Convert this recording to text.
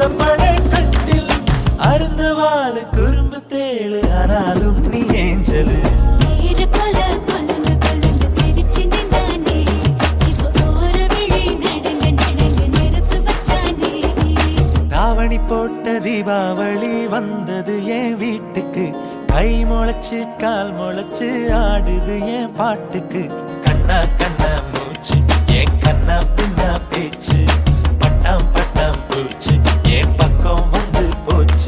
அந்த பழக்கட்டில் அருந்தவால குறும்பு தேழு ஆனாலும் நீ ஏஞ்சலு தாவணி போட்ட தீபாவளி வந்தது என் வீட்டுக்கு கை முளைச்சு கால் முளைச்சு ஆடுது என் பாட்டுக்கு கண்ணா கண்ணா மூச்சு என் கண்ணா பின்னா பேச்சு பட்டாம் பட்டாம் பூச்சு என் பக்கம் வந்து போச்சு